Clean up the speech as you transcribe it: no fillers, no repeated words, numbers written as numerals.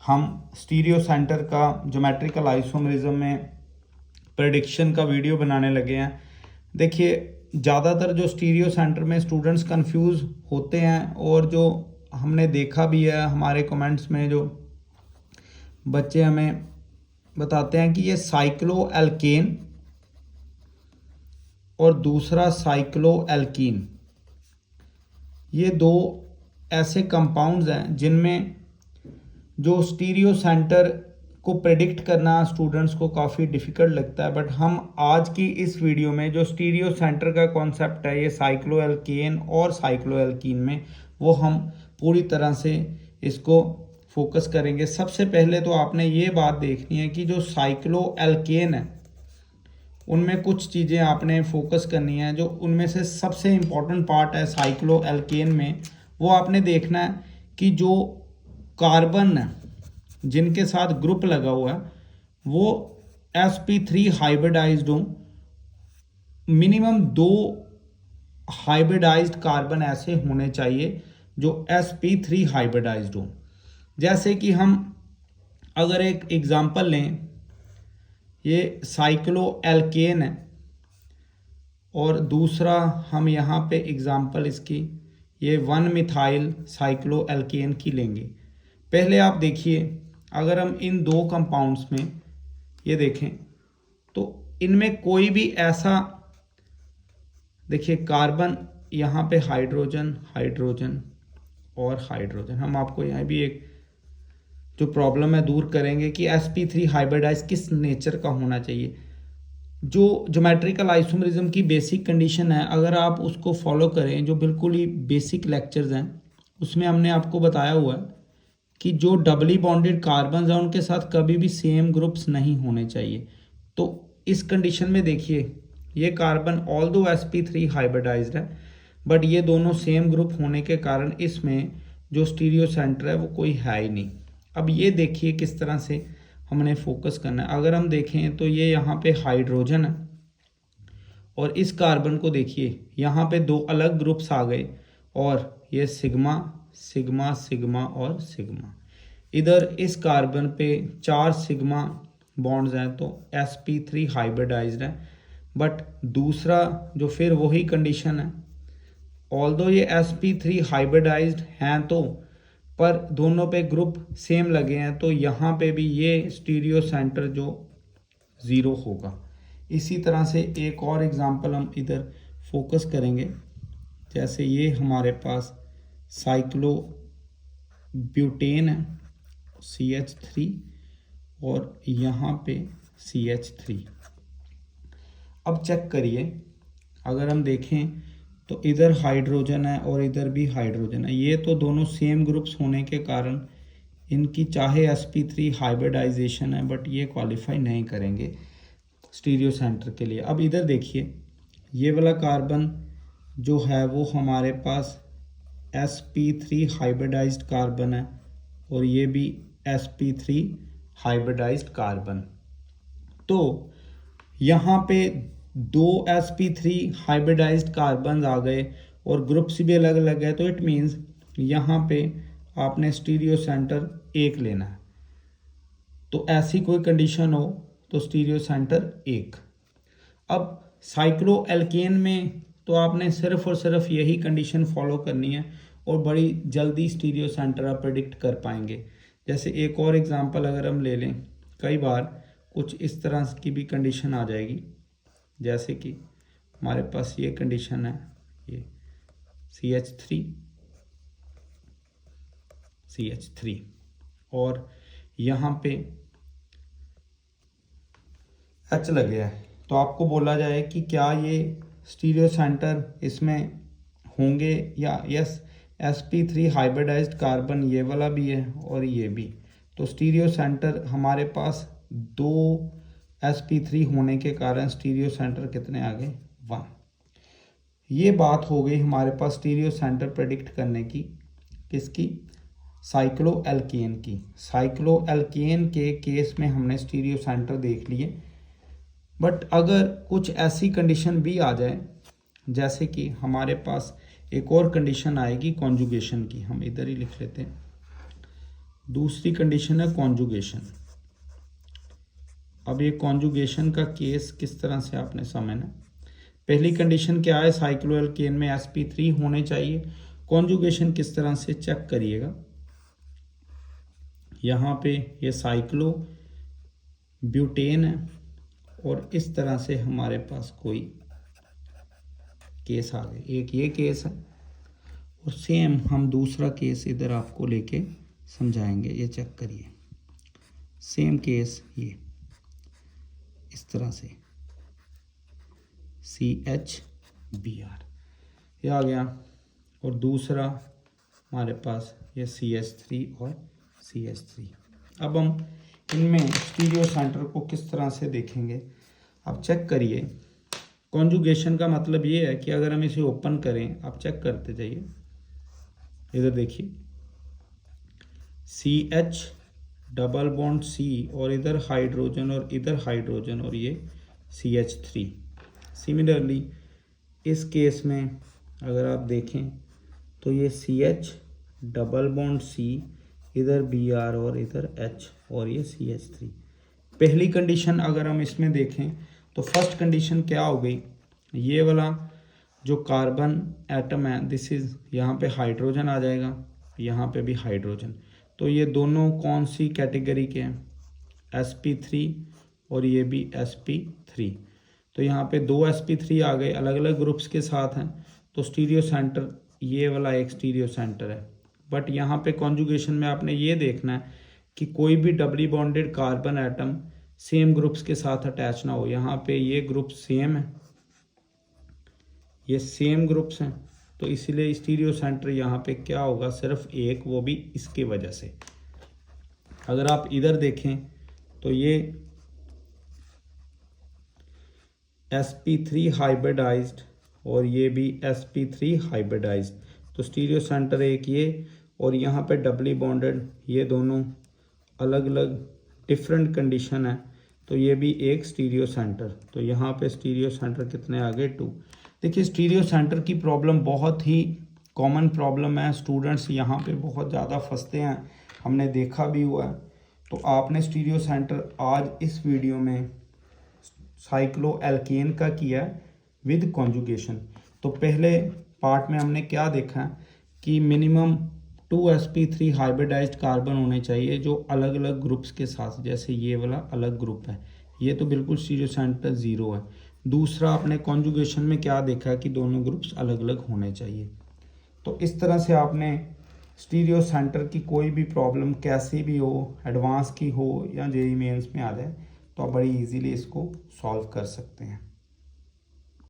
हम stereo centre का geometrical isomerism में प्रेडिक्शन का वीडियो बनाने लगे हैं। देखिए, ज़्यादातर जो स्टीरियो सेंटर में स्टूडेंट्स कंफ्यूज होते हैं और जो हमने देखा भी है हमारे कमेंट्स में, जो बच्चे हमें बताते हैं कि ये साइक्लो एल्केन और दूसरा साइक्लो एल्कीन, ये दो ऐसे कंपाउंड्स हैं जिनमें जो स्टीरियो सेंटर को प्रेडिक्ट करना स्टूडेंट्स को काफ़ी डिफ़िकल्ट लगता है। बट हम आज की इस वीडियो में जो स्टीरियो सेंटर का कॉन्सेप्ट है, ये साइक्लो एल्केन और साइक्लो एल्कीन में, वो हम पूरी तरह से इसको फोकस करेंगे। सबसे पहले तो आपने ये बात देखनी है कि जो साइक्लो एल्केन है उनमें कुछ चीज़ें आपने फोकस करनी है। जो उनमें से सबसे इम्पॉर्टेंट पार्ट है साइक्लो एल्केन में, वो आपने देखना है कि जो कार्बन है जिनके साथ ग्रुप लगा हुआ है वो sp3 हाइब्रिडाइज्ड हो। मिनिमम 2 हाइब्रिडाइज्ड कार्बन ऐसे होने चाहिए जो sp3 हाइब्रिडाइज्ड हो। जैसे कि हम अगर एक एग्जांपल लें, ये साइक्लो एल्केन है और दूसरा हम यहाँ पे एग्जांपल इसकी ये 1 मिथाइल साइक्लो एल्केन की लेंगे। पहले आप देखिए, अगर हम इन दो कंपाउंड्स में ये देखें तो इनमें कोई भी ऐसा, देखिए कार्बन यहाँ पे हाइड्रोजन हाइड्रोजन और हाइड्रोजन, हम आपको यहाँ भी एक जो प्रॉब्लम है दूर करेंगे कि sp3 हाइब्रिडाइज किस नेचर का होना चाहिए। जो ज्योमेट्रिकल आइसोमेरिज्म की बेसिक कंडीशन है, अगर आप उसको फॉलो करें, जो बिल्कुल ही बेसिक लेक्चर्स हैं उसमें हमने आपको बताया हुआ है कि जो डबली बॉन्डेड कार्बन हैं उनके साथ कभी भी सेम ग्रुप्स नहीं होने चाहिए। तो इस कंडीशन में देखिए, ये कार्बन ऑल्दो sp3 हाइब्रिडाइज्ड है बट ये दोनों सेम ग्रुप होने के कारण इसमें जो स्टीरियो सेंटर है वो कोई है ही नहीं। अब ये देखिए किस तरह से हमने फोकस करना है। अगर हम देखें तो ये यहाँ पे हाइड्रोजन है और इस कार्बन को देखिए यहाँ पे 2 अलग ग्रुप्स आ गए और ये सिग्मा सिग्मा सिग्मा और सिग्मा। इधर इस कार्बन पे 4 सिग्मा बॉन्ड्स हैं तो sp3 हाइब्रिडाइज्ड है। बट दूसरा जो फिर वही कंडीशन है, ऑल्दो ये sp3 हाइब्रिडाइज्ड हैं तो पर दोनों पे ग्रुप सेम लगे हैं, तो यहाँ पे भी ये स्टीरियो सेंटर जो 0 होगा। इसी तरह से एक और एग्जांपल हम इधर फोकस करेंगे। जैसे ये हमारे पास साइक्लो ब्यूटेन है CH3 और यहाँ पे CH3। अब चेक करिए, अगर हम देखें तो इधर हाइड्रोजन है और इधर भी हाइड्रोजन है। ये तो दोनों सेम ग्रुप्स होने के कारण इनकी चाहे sp3 हाइब्रिडाइजेशन है बट ये क्वालिफाई नहीं करेंगे स्टीरियो सेंटर के लिए। अब इधर देखिए, ये वाला कार्बन जो है वो हमारे पास sp3 हाइब्रिडाइज्ड कार्बन है और ये भी sp3 हाइब्रिडाइज्ड कार्बन। तो यहाँ पे 2 sp3 हाइब्रिडाइज्ड कार्बन आ गए और ग्रुप्स भी अलग अलग है, तो इट मीन्स यहाँ पे आपने स्टीरियो सेंटर 1 लेना है। तो ऐसी कोई कंडीशन हो तो स्टीरियो सेंटर 1। अब साइक्लो एल्केन में तो आपने सिर्फ और सिर्फ यही कंडीशन फॉलो करनी है और बड़ी जल्दी स्टीरियो सेंटर आप प्रेडिक्ट कर पाएंगे। जैसे एक और एग्जांपल अगर हम ले लें, कई बार कुछ इस तरह की भी कंडीशन आ जाएगी। जैसे कि हमारे पास ये कंडीशन है, ये CH3 और यहाँ पे H लग गया है, तो आपको बोला जाए कि क्या ये स्टीरियो सेंटर इसमें होंगे या यस, sp3 हाइब्रिडाइज्ड कार्बन ये वाला भी है और ये भी। तो स्टीरियो सेंटर हमारे पास 2 sp3 होने के कारण स्टीरियो सेंटर कितने आ गए, 1। ये बात हो गई हमारे पास स्टीरियो सेंटर प्रेडिक्ट करने की, किसकी, साइक्लो एल्केन की। साइक्लो एल्केन के केस में हमने स्टीरियो सेंटर देख लिए। बट अगर कुछ ऐसी कंडीशन भी आ जाए, जैसे कि हमारे पास एक और कंडीशन आएगी कॉन्जुगेशन की, हम इधर ही लिख लेते हैं। दूसरी कंडीशन है कॉन्जुगेशन। अब ये कॉन्जुगेशन का केस किस तरह से आपने समझना। पहली कंडीशन क्या है, साइक्लोएल्केन में sp3 होने चाहिए। कॉन्जुगेशन किस तरह से चेक करिएगा, यहाँ पे ये साइक्लो ब्यूटेन है और इस तरह से हमारे पास कोई केस आ गए, एक ये केस है और सेम हम दूसरा केस इधर आपको लेके समझाएंगे। ये चेक करिए, सेम केस ये इस तरह से CHBr ये आ गया और दूसरा हमारे पास ये CH3 और CH3। अब हम इनमें स्टीरियो सेंटर को किस तरह से देखेंगे। अब चेक करिए, कॉन्जुगेशन का मतलब ये है कि अगर हम इसे ओपन करें, आप चेक करते जाइए, इधर देखिए CH डबल बॉन्ड C और इधर हाइड्रोजन और इधर हाइड्रोजन और ये CH3। सिमिलरली इस केस में अगर आप देखें तो ये CH डबल बॉन्ड C, इधर Br और इधर H और ये CH3। पहली कंडीशन अगर हम इसमें देखें तो फर्स्ट कंडीशन क्या हो गई, ये वाला जो कार्बन एटम है दिस इज, यहाँ पे हाइड्रोजन आ जाएगा, यहाँ पे भी हाइड्रोजन, तो ये दोनों कौन सी कैटेगरी के हैं, sp3 और ये भी sp3। तो यहाँ पे दो sp3 आ गए, अलग अलग ग्रुप्स के साथ हैं, तो स्टीरियो सेंटर ये वाला एक स्टीरियो सेंटर है। बट यहाँ पे कॉन्जुगेशन में आपने ये देखना है कि कोई भी doubly bonded carbon atom same groups के साथ अटैच ना हो। यहाँ पे ये ग्रुप सेम है, ये सेम ग्रुप्स हैं, तो इसीलिए स्टीरियो सेंटर यहाँ पे क्या होगा, सिर्फ एक, वो भी इसके वजह से। अगर आप इधर देखें तो ये sp3 हाइब्रिडाइज्ड और ये भी sp3 हाइब्रिडाइज्ड, तो स्टीरियो सेंटर एक ये और यहाँ पे डबली बॉन्डेड, ये दोनों अलग अलग डिफरेंट कंडीशन है, तो ये भी एक स्टीरियो सेंटर। तो यहाँ पे स्टीरियो सेंटर कितने आ गए, 2। देखिए स्टीरियो सेंटर की प्रॉब्लम बहुत ही कॉमन प्रॉब्लम है, स्टूडेंट्स यहाँ पे बहुत ज़्यादा फंसते हैं, हमने देखा भी हुआ है। तो आपने स्टीरियो सेंटर आज इस वीडियो में साइक्लोएल्केन का किया विद कॉन्जुगेशन। तो पहले पार्ट में हमने क्या देखा कि मिनिमम 2 sp3 हाइब्रिडाइज्ड कार्बन होने चाहिए जो अलग अलग ग्रुप्स के साथ, जैसे ये वाला अलग ग्रुप है, ये तो बिल्कुल स्टीरियो सेंटर 0 है। दूसरा आपने कॉन्जुगेशन में क्या देखा कि दोनों ग्रुप्स अलग अलग होने चाहिए। तो इस तरह से आपने स्टीरियो सेंटर की कोई भी प्रॉब्लम कैसी भी हो, एडवांस की हो या जेईई मेंस में आ जाए, तो आप बड़ी इजीली इसको सॉल्व कर सकते हैं।